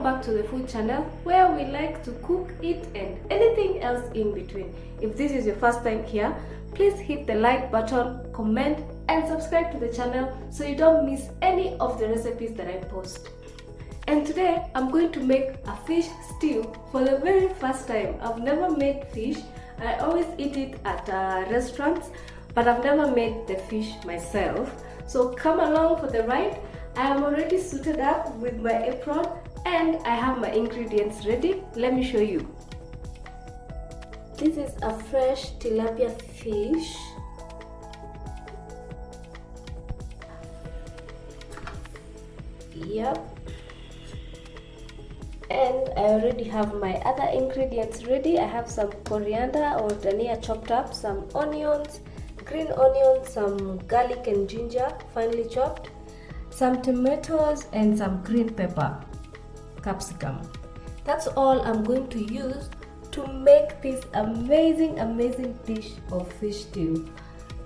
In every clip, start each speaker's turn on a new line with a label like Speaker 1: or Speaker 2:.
Speaker 1: back to the food channel where we like to cook, eat and anything else in between. If this is your first time here, please hit the like button, comment and subscribe to the channel so you don't miss any of the recipes that I post. And today I'm going to make a fish stew for the very first time. I've never made fish. I always eat it at restaurants, but I've never made the fish myself. So come along for the ride. I am already suited up with my apron and I have my ingredients ready. Let me show you. This is a fresh tilapia fish. Yep. And I already have my other ingredients ready. I have some coriander or dhania chopped up, some onions, green onions, some garlic and ginger finely chopped, some tomatoes and some green pepper, capsicum. That's all I'm going to use to make this amazing dish of fish stew.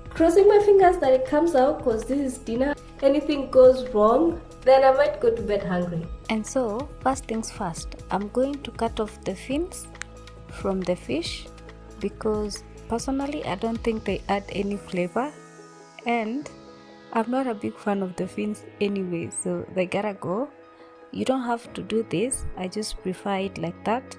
Speaker 1: Crossing my fingers that it comes out because this is dinner. Anything goes wrong, then I might go to bed hungry.
Speaker 2: And so, first things first, I'm going to cut off the fins from the fish because personally I don't think they add any flavor and I'm not a big fan of the fins anyway, so they gotta go. You don't have to do this, I just prefer it like that.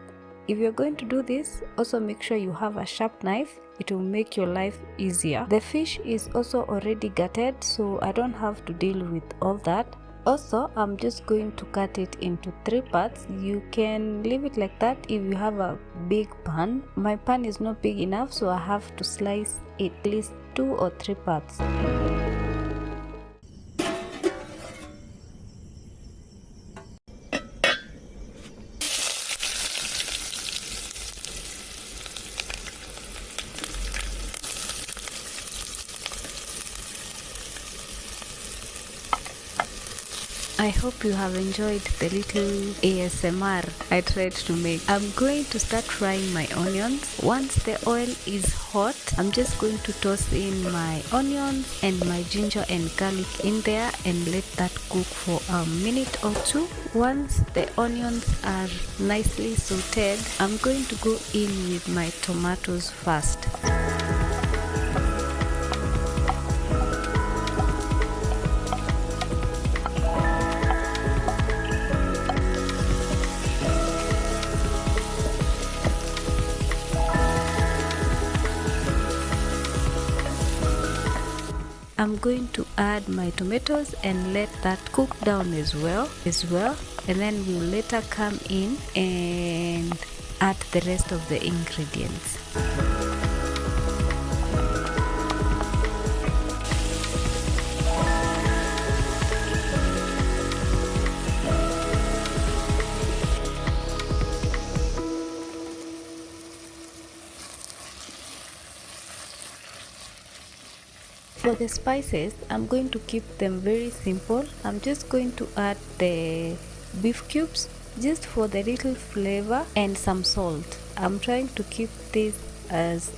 Speaker 2: If you're going to do this, also make sure you have a sharp knife. It will make your life easier. The fish is also already gutted, so I don't have to deal with all that. Also, I'm just going to cut it into 3 parts. You can leave it like that if you have a big pan. My pan is not big enough, so I have to slice it at least 2 or 3 parts. I hope you have enjoyed the little ASMR I tried to make. I'm going to start frying my onions. Once the oil is hot, I'm just going to toss in my onions and my ginger and garlic in there and let that cook for a minute or 2. Once the onions are nicely sauteed, I'm going to go in with my tomatoes first. I'm going to add my tomatoes and let that cook down as well, and then we'll later come in and add the rest of the ingredients. For the spices, I'm going to keep them very simple. I'm just going to add the beef cubes just for the little flavor and some salt. I'm trying to keep this as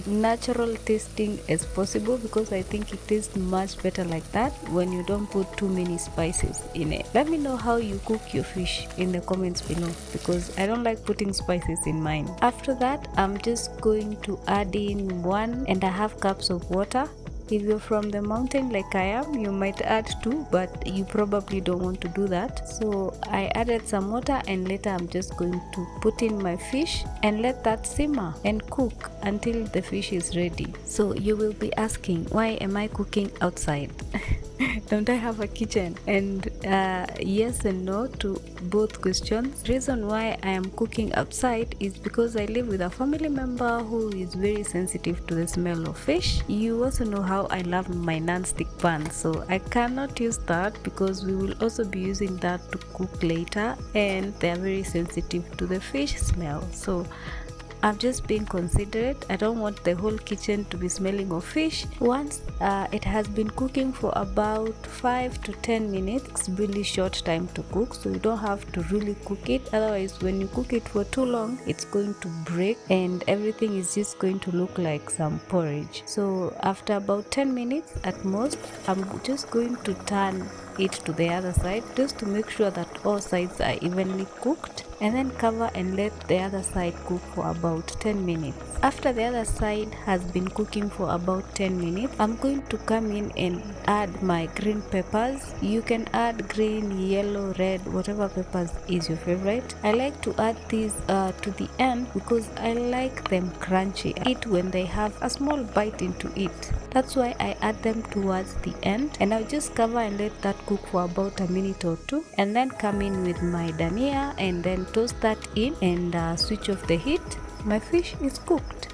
Speaker 2: natural tasting as possible because I think it tastes much better like that when you don't put too many spices in it. Let me know how you cook your fish in the comments below because I don't like putting spices in mine. After that, I'm just going to add in 1.5 cups of water. If you're from the mountain like I am, you might add 2, but you probably don't want to do that. So I added some water and later I'm just going to put in my fish and let that simmer and cook until the fish is ready. So you will be asking, why am I cooking outside? Don't I have a kitchen? And yes and no to both questions. The reason why I am cooking outside is because I live with a family member who is very sensitive to the smell of fish. You also know how I love my non-stick pan, so I cannot use that because we will also be using that to cook later and they are very sensitive to the fish smell. So I'm just being considerate. I don't want the whole kitchen to be smelling of fish. Once it has been cooking for about 5 to 10 minutes, it's really short time to cook, so you don't have to really cook it. Otherwise, when you cook it for too long, it's going to break and everything is just going to look like some porridge. So after about 10 minutes at most, I'm just going to turn it to the other side just to make sure that all sides are evenly cooked, and then cover and let the other side cook for about 10 minutes. After the other side has been cooking for about 10 minutes, I'm going to come in and add my green peppers. You can add green, yellow, red, whatever peppers is your favorite. I like to add these to the end because I like them crunchy. I eat when they have a small bite into it. That's why I add them towards the end, and I'll just cover and let that cook for about a minute or two, and then come in with my dania and then toast that in and switch off the heat. My fish is cooked.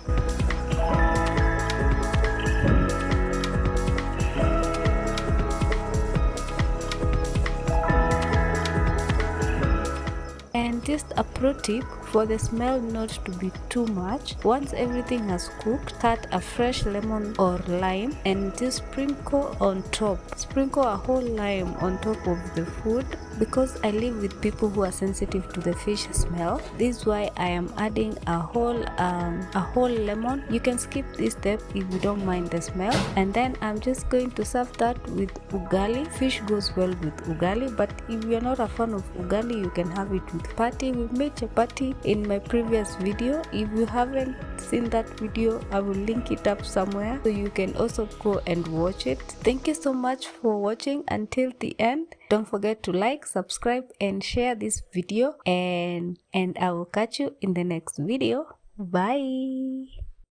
Speaker 2: And just a pro tip, for the smell not to be too much, once everything has cooked, cut a fresh lemon or lime and just sprinkle on top. Sprinkle a whole lime on top of the food. Because I live with people who are sensitive to the fish smell, this is why I am adding a whole lemon. You can skip this step if you don't mind the smell. And then I'm just going to serve that with ugali. Fish goes well with ugali, but if you're not a fan of ugali, you can have it with patty. We've made chapati in my previous video. If you haven't seen that video, I will link it up somewhere so you can also go and watch it. Thank you so much for watching until the end. Don't forget to like, subscribe and share this video, and I will catch you in the next video. Bye.